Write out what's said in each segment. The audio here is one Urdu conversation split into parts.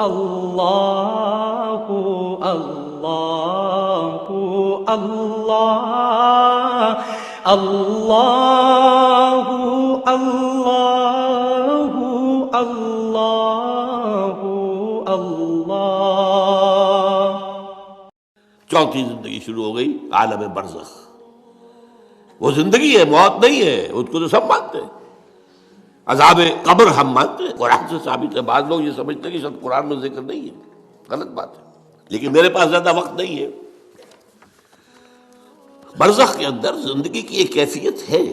اللہ اللہ اللہ اللہ اللہ اللہ اللہ اللہ۔ چوتھی زندگی شروع ہو گئی، عالم برزخ۔ وہ زندگی ہے، موت نہیں ہے، اس کو تو سب مانتے ہیں۔ عذاب قبر ہم مانتے ہیں، قرآن سے ثابت ہے۔ بعض لوگ یہ سمجھتے ہیں کہ شاید قرآن میں ذکر نہیں ہے، غلط بات ہے، لیکن میرے پاس زیادہ وقت نہیں ہے۔ برزخ کے اندر زندگی کی ایک کیفیت ہے،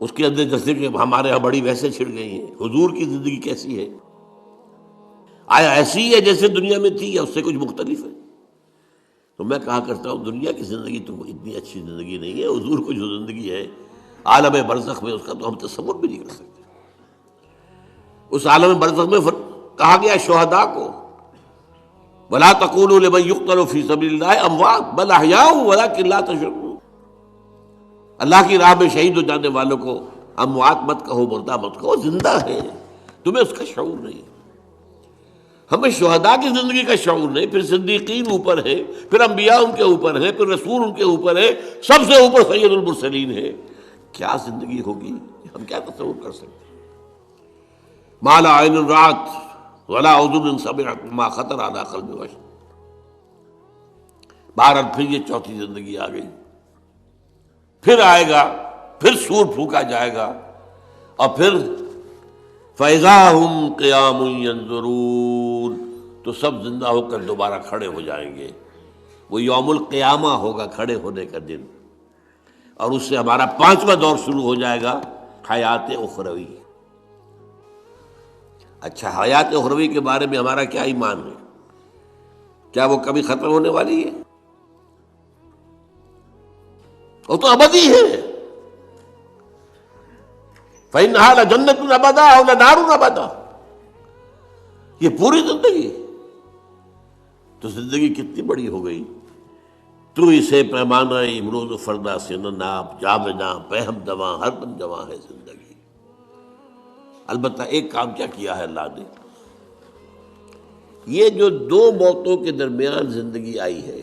اس کے اندر جیسے کہ ہمارے یہاں بڑی ویسے چھڑ گئی ہیں۔ حضور کی زندگی کیسی ہے؟ آیا ایسی ہے جیسے دنیا میں تھی یا اس سے کچھ مختلف ہے؟ تو میں کہا کرتا ہوں دنیا کی زندگی تو اتنی اچھی زندگی نہیں ہے، حضور کو جو زندگی ہے عالم برزخ میں، اس کا تو ہم تصور بھی نہیں کر سکتے۔ اس عالم برزخ میں کہا گیا شہداء کو وَلَا تَقُولُوا لِمَن يُقْتَلُ فِي سَبِيلِ اللَّهِ أَمْوَاتٌ بَلْ أَحْيَاءٌ وَلَٰكِن لَّا تَشْعُرُونَ۔ اللہ کی راہ میں شہید ہو جانے والوں کو اموات مت کہو، مردہ مت کہو، زندہ ہے، تمہیں اس کا شعور نہیں۔ ہمیں شہداء کی زندگی کا شعور نہیں، پھر صدیقین اوپر ہے، پھر انبیاء ان کے اوپر ہے، پھر رسول ان کے اوپر ہے، سب سے اوپر سید المرسلین ہے۔ کیا زندگی ہوگی، ہم کیا تصور کر سکتے ہیں؟ ما لا عین رأت ولا اذن سمعت ما خطر علی قلب بشر۔ بہرحال پھر یہ چوتھی زندگی آ گئی، پھر آئے گا، پھر سور پھونکا جائے گا، اور پھر فَإِذَا هُمْ قِيَامٌ يَنظُرُونَ، تو سب زندہ ہو کر دوبارہ کھڑے ہو جائیں گے۔ وہ یوم القیامہ ہوگا، کھڑے ہونے کا دن، اور اس سے ہمارا پانچواں دور شروع ہو جائے گا، حیات اخروی۔ اچھا، حیات اخروی کے بارے میں ہمارا کیا ایمان ہے؟ کیا وہ کبھی ختم ہونے والی ہے؟ وہ تو ابدی ہے۔ فَإِنَّهَا لَجَنَّةٌ أَبَدًا أَوْ لَنَارٌ أَبَدًا۔ یہ پوری زندگی تو زندگی کتنی بڑی ہو گئی۔ تو اسے پیمانہ امروز و فردا سے نہ ناپ، جامنا پہم دواں ہر دم جواں ہے زندگی۔ البتہ ایک کام کیا کیا ہے اللہ نے، یہ جو دو موتوں کے درمیان زندگی آئی ہے،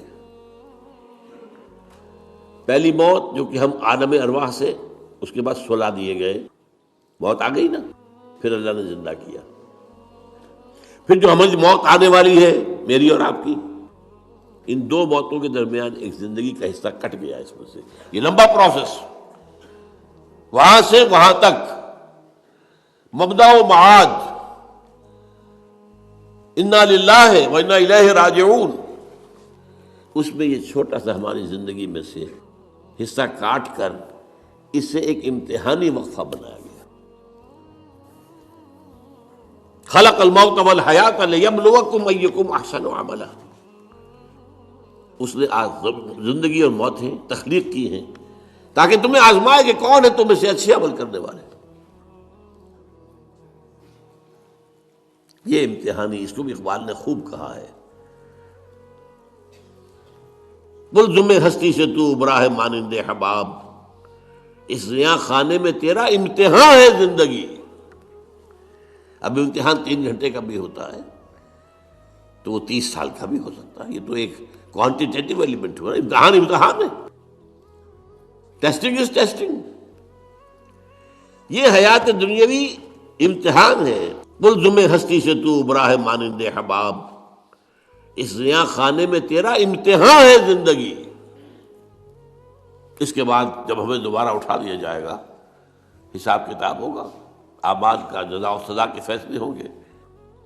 پہلی موت جو کہ ہم عالم ارواح سے، اس کے بعد سلا دیے گئے، موت آ گئی نا، پھر اللہ نے زندہ کیا۔ پھر جو ہماری موت آنے والی ہے، میری اور آپ کی، ان دو موتوں کے درمیان ایک زندگی کا حصہ کٹ گیا اس میں سے۔ یہ لمبا پروسیس، وہاں سے وہاں تک، مبدا و معاد، انا للہ و انا الیہ راجعون، اس میں یہ چھوٹا سا ہماری زندگی میں سے حصہ کاٹ کر اس سے ایک امتحانی وقفہ بنایا گیا۔ خلق الموت والحیات لیبلوکم ایکم احسن عملا۔ اس نے زندگی اور موتیں تخلیق کی ہیں تاکہ تمہیں آزمائے کہ کون ہے تم میں سے اچھے عمل کرنے والے۔ یہ امتحانی، اس کو بھی اقبال نے خوب کہا ہے، ملزم ہستی سے تو براہ مانند حباب، اس زیاں خانے میں تیرا امتحان ہے زندگی۔ اب امتحان 3 گھنٹے کا بھی ہوتا ہے تو وہ 30 سال کا بھی ہو سکتا ہے۔ یہ تو ایک کوانٹیٹیٹیو ایلیمنٹ ہوا، امتحان امتحان ہے، ٹیسٹنگ از ٹیسٹنگ۔ یہ حیات دنیاوی امتحان ہے، ملزم ہستی سے تو براہ مانند حباب، اس زیاں خانے میں تیرا امتحان ہے زندگی۔ اس کے بعد جب ہمیں دوبارہ اٹھا دیا جائے گا، حساب کتاب ہوگا، اعمال کا جزا و سزا کے فیصلے ہوں گے،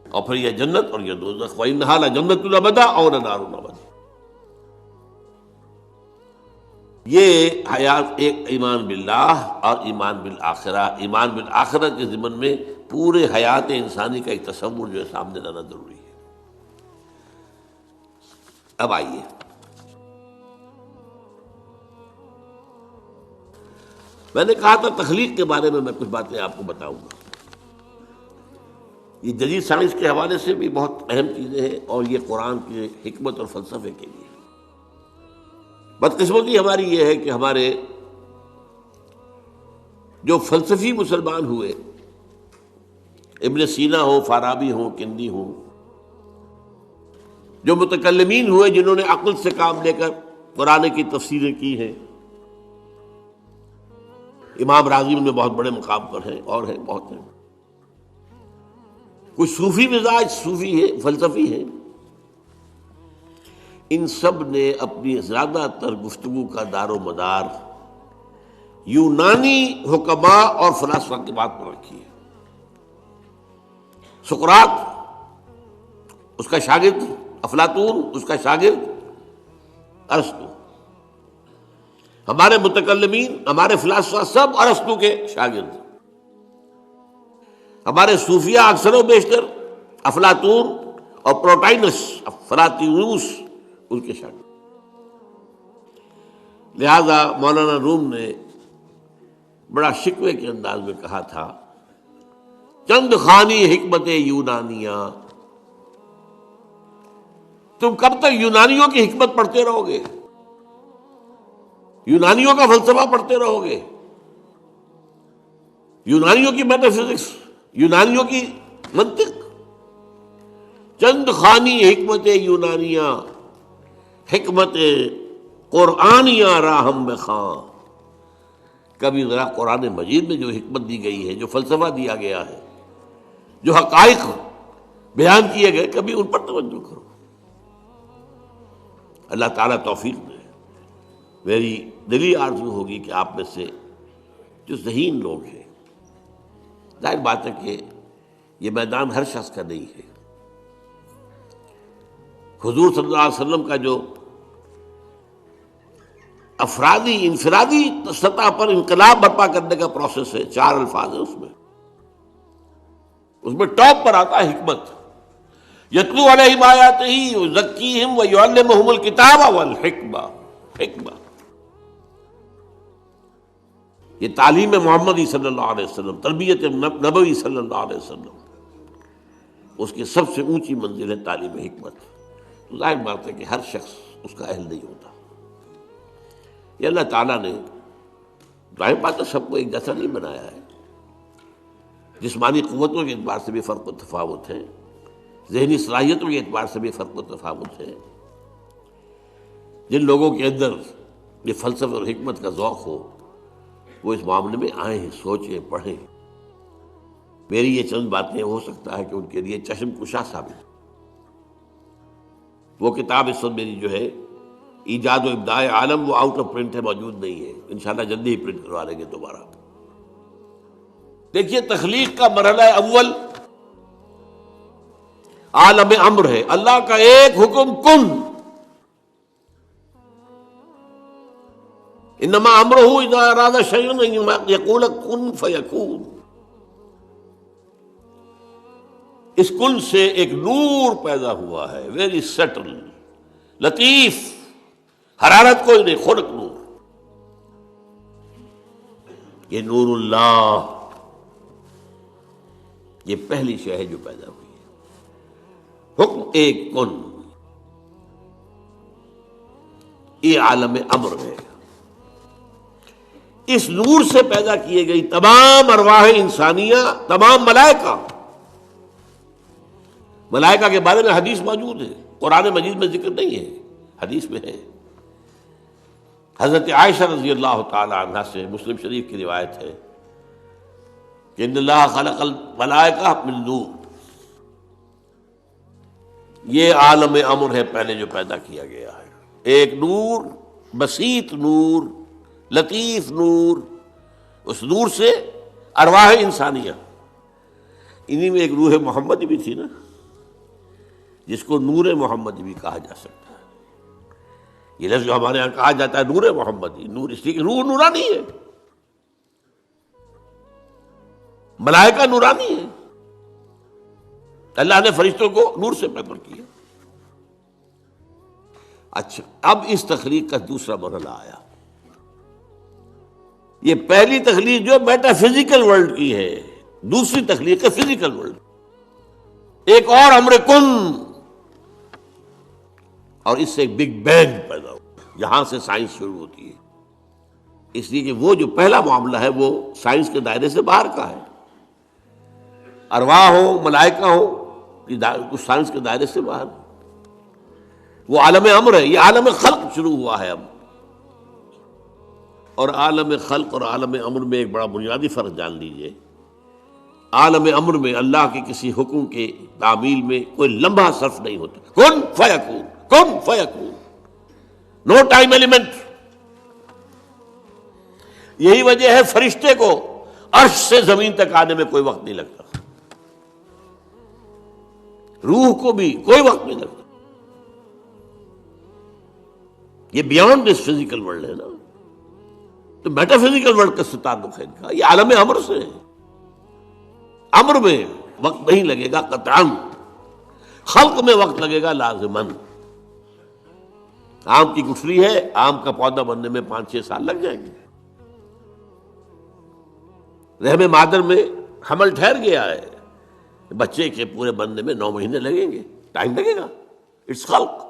اور پھر یہ جنت اور یہ دوزخ، وَإِنَّهَا لَجَنَّةٌ أَبَدًا أَوْ لَنَارٌ أَبَدًا۔ یہ حیات ایک ایمان باللہ اور ایمان بالآخرہ، ایمان بالآخرہ کے ضمن میں پورے حیات انسانی کا ایک تصور جو ہے سامنے لانا ضروری ہے۔ اب آئیے، میں نے کہا تھا تخلیق کے بارے میں کچھ باتیں آپ کو بتاؤں گا۔ یہ جدید سائنس کے حوالے سے بھی بہت اہم چیزیں ہیں، اور یہ قرآن کی حکمت اور فلسفے کے لیے۔ بدقسمتی ہماری یہ ہے کہ ہمارے جو فلسفی مسلمان ہوئے ابن سینا ہو، فارابی ہو، کندی ہو، جو متکلمین ہوئے جنہوں نے عقل سے کام لے کر قرآن کی تفسیریں کی ہیں. امام راضی ان میں بہت بڑے مقام پر ہیں، اور ہیں بہت ہیں. کچھ صوفی مزاج صوفی ہے، فلسفی ہے. ان سب نے اپنی زیادہ تر گفتگو کا دار و مدار یونانی حکماء اور فلاسفہ کی بات پر رکھی ہے. سقراط اس کا شاگرد، افلاطون اس کا شاگرد ارسطو. ہمارے متکلمین، ہمارے فلاسفہ سب ارسطو کے شاگرد. ہمارے صوفیہ اکثر و بیشتر افلاطون اور پروٹائنس، فلاطینوس ان کے شاگرد. لہذا مولانا روم نے بڑا شکوے کے انداز میں کہا تھا، چند خوانی حکمت یونانیہ. تم کب تک یونانیوں کی حکمت پڑھتے رہو گے؟ یونانیوں کا فلسفہ پڑھتے رہو گے؟ یونانیوں کی میٹا فزکس، یونانیوں کی منطق. چند خوانی حکمت یونانیہ، حکمت قرآنیہ راہم میں خاں. کبھی ذرا قرآن مجید میں جو حکمت دی گئی ہے، جو فلسفہ دیا گیا ہے، جو حقائق بیان کیے گئے، کبھی ان پر توجہ کرو. اللہ تعالیٰ توفیق دے. میری دلی آرزو ہوگی کہ آپ میں سے جو ذہین لوگ ہیں، ظاہر بات ہے کہ یہ میدان ہر شخص کا نہیں ہے. حضور صلی اللہ علیہ وسلم کا جو افرادی انفرادی سطح پر انقلاب برپا کرنے کا پروسیس ہے، 4 الفاظ ہیں اس میں ٹاپ پر آتا ہے حکمت. یتلو علیہم آیاتہ یزکیہم ویعلمہم الکتاب والحکمہ. حکمہ یہ تعلیم محمدی صلی اللہ علیہ وسلم، تربیت نبوی صلی اللہ علیہ وسلم، اس کی سب سے اونچی منزل ہے تعلیم حکمت. تو ظاہر بات ہے کہ ہر شخص اس کا اہل نہیں ہوتا. یہ اللہ تعالیٰ نے ظاہر بات ہے سب کو ایک جیسا نہیں بنایا ہے. جسمانی قوتوں کے اعتبار سے بھی فرق و تفاوت ہے، ذہنی صلاحیتوں کے اعتبار سے بھی فرق و تفاوت ہے. جن لوگوں کے اندر یہ فلسفہ اور حکمت کا ذوق ہو وہ اس معاملے میں آئیں، سوچیں، پڑھیں. میری یہ چند باتیں ہو سکتا ہے کہ ان کے لیے چشم کشا ثابت. وہ کتاب اس وقت میری جو ہے ایجاد و ابداع عالم، وہ آؤٹ آف پرنٹ ہے، موجود نہیں ہے. انشاءاللہ جلدی ہی پرنٹ کروا لیں گے دوبارہ. دیکھیے تخلیق کا مرحلہ اول عالم امر ہے. اللہ کا ایک حکم کن. انما امرہ اذا اراد شیئا ان یقول کن فیکون. اس کن سے ایک نور پیدا ہوا ہے، ویری سٹل، لطیف، حرارت کوئی نہیں، خلق نور. یہ نور اللہ، یہ پہلی شے ہے جو پیدا ہوئی ہے. حکم ایک کن، یہ عالم امر ہے. اس نور سے پیدا کیے گئی تمام ارواح انسانیہ، تمام ملائکہ. ملائکہ کے بارے میں حدیث موجود ہے، قرآن مجید میں ذکر نہیں ہے، حدیث میں ہے. حضرت عائشہ رضی اللہ تعالی عنہا سے مسلم شریف کی روایت ہے کہ ان اللہ خلق الملائکہ من نور. یہ عالم امر ہے پہلے جو پیدا کیا گیا ہے. ایک نور، بسیط نور، لطیف نور. اس نور سے ارواح انسانیہ. انہی میں ایک روح محمدی بھی تھی نا، جس کو نور محمدی بھی کہا جا سکتا ہے. یہ لفظ جو ہمارے یہاں کہا جاتا ہے نور محمدی، نور اس لیے کہ روح نورانی ہے، ملائکہ نورانی ہے. اللہ نے فرشتوں کو نور سے پیدا کیا. اچھا، اب اس تخلیق کا دوسرا مرحلہ آیا. یہ پہلی تخلیق جو میٹا فزیکل ورلڈ کی ہے، دوسری تخلیق ہے فزیکل ورلڈ. ایک اور امر کن، اور اس سے ایک بگ بینگ پیدا ہو. یہاں سے سائنس شروع ہوتی ہے. اس لیے کہ وہ جو پہلا معاملہ ہے وہ سائنس کے دائرے سے باہر کا ہے. ارواح ہوں، ملائکہ ہوں، کچھ سائنس کے دائرے سے باہر، وہ عالم امر ہے. یہ عالم خلق شروع ہوا ہے اب. اور عالم خلق اور عالم امر میں ایک بڑا بنیادی فرق جان لیجئے. عالم امر میں اللہ کے کسی حکم کے تعمیل میں کوئی لمحہ صرف نہیں ہوتا. کن فیکون، کن فیکون، نو ٹائم ایلیمنٹ. یہی وجہ ہے فرشتے کو عرش سے زمین تک آنے میں کوئی وقت نہیں لگتا، روح کو بھی کوئی وقت نہیں لگتا. یہ بیانڈ دس فزیکل ورلڈ ہے نا. تو میٹا فزیکل ورلڈ کا سے تعلق ہے ان کا. یہ عالم امر سے ہے. امر میں وقت نہیں لگے گا قطعاً، خلق میں وقت لگے گا لازماً. آم کی گٹھلی ہے، آم کا پودا بننے میں 5-6 سال لگ جائیں گے. رحم مادر میں حمل ٹھہر گیا ہے، بچے کے پورے بننے میں 9 مہینے لگیں گے، ٹائم لگے گا. اٹس خلق.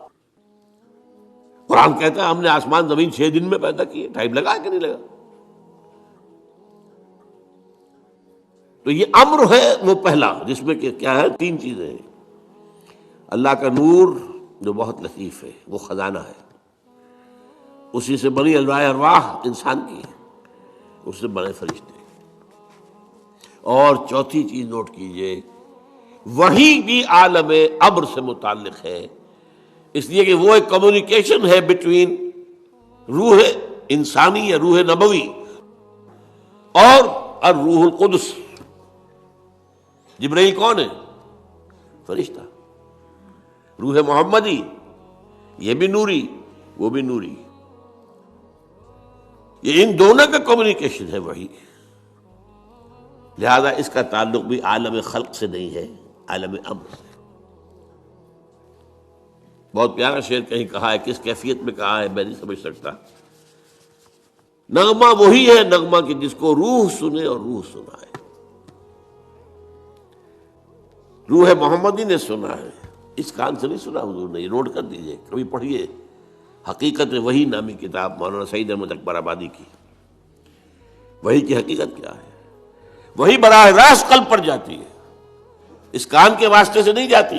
قرآن کہتا ہے ہم نے آسمان زمین 6 دن میں پیدا کیے. ٹائم لگا کہ نہیں لگا؟ تو یہ امر ہے وہ پہلا، جس میں کہ کیا ہے 3 چیزیں ہیں. اللہ کا نور جو بہت لطیف ہے، وہ خزانہ ہے، اسی سے بنی ارواح انسان کی، اس سے بنے فرشتے. اور چوتھی چیز نوٹ کیجئے، وہی بھی عالم امر سے متعلق ہے، اس لیے کہ وہ ایک کمیونیکیشن ہے بٹوین روح انسانی یا روح نبوی اور الروح القدس. جبرائیل کون ہے؟ فرشتہ. روح محمدی یہ بھی نوری، وہ بھی نوری. یہ ان دونوں کا کمیونیکیشن ہے وہی. لہذا اس کا تعلق بھی عالم خلق سے نہیں ہے، عالم امر سے. بہت پیارا شعر کہیں کہا ہے، کس کیفیت میں کہا ہے میں نہیں سمجھ سکتا. نغمہ وہی ہے نغمہ کہ جس کو روح سنے اور روح سنائے. روح محمدی نے سنا ہے، اس کان سے نہیں سنا حضور نے. یہ نوٹ کر دیجئے، کبھی پڑھیے حقیقت وحی نامی کتاب مولانا سعید احمد اکبر آبادی کی. وحی کی حقیقت کیا ہے؟ وہی براہ راست قلب پر جاتی ہے، اس کان کے واسطے سے نہیں جاتی.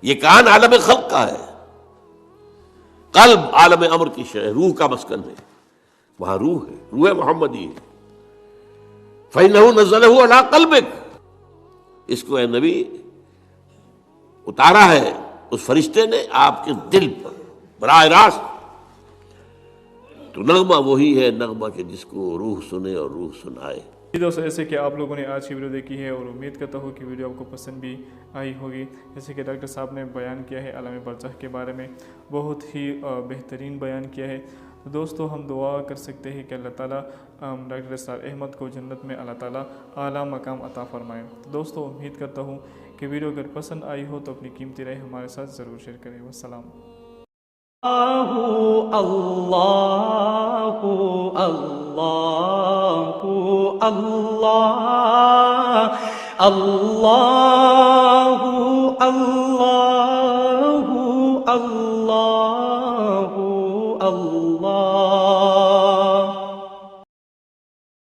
یہ کان عالم خلق کا ہے، قلب عالم امر کی شے، روح کا مسکن ہے. وہاں روح ہے، روح محمدی ہے. فَإِنَّهُ نَزَّلَهُ عَلَىٰ قَلْبِكَ، اس کو اے نبی اتارا ہے اس فرشتے نے آپ کے دل پر براہ راست. تو نغمہ وہی ہے نغمہ کہ جس کو روح سنے اور روح سنائے. دوستوں ایسے کہ آپ لوگوں نے آج کی ویڈیو دیکھی ہے اور امید کرتا ہوں کہ ویڈیو آپ کو پسند بھی آئی ہوگی. جیسے کہ ڈاکٹر صاحب نے بیان کیا ہے عالم برزخ کے بارے میں، بہت ہی بہترین بیان کیا ہے. تو دوستو ہم دعا کر سکتے ہیں کہ اللہ تعالیٰ ڈاکٹر اسرار احمد کو جنت میں اللہ تعالیٰ اعلیٰ مقام عطا فرمائے. تو دوستو امید کرتا ہوں کہ ویڈیو اگر پسند آئی ہو تو اپنی قیمتی رائے ہمارے ساتھ ضرور شیئر کریں. والسلام. اللہ اللہ اللہ اللہ اللہ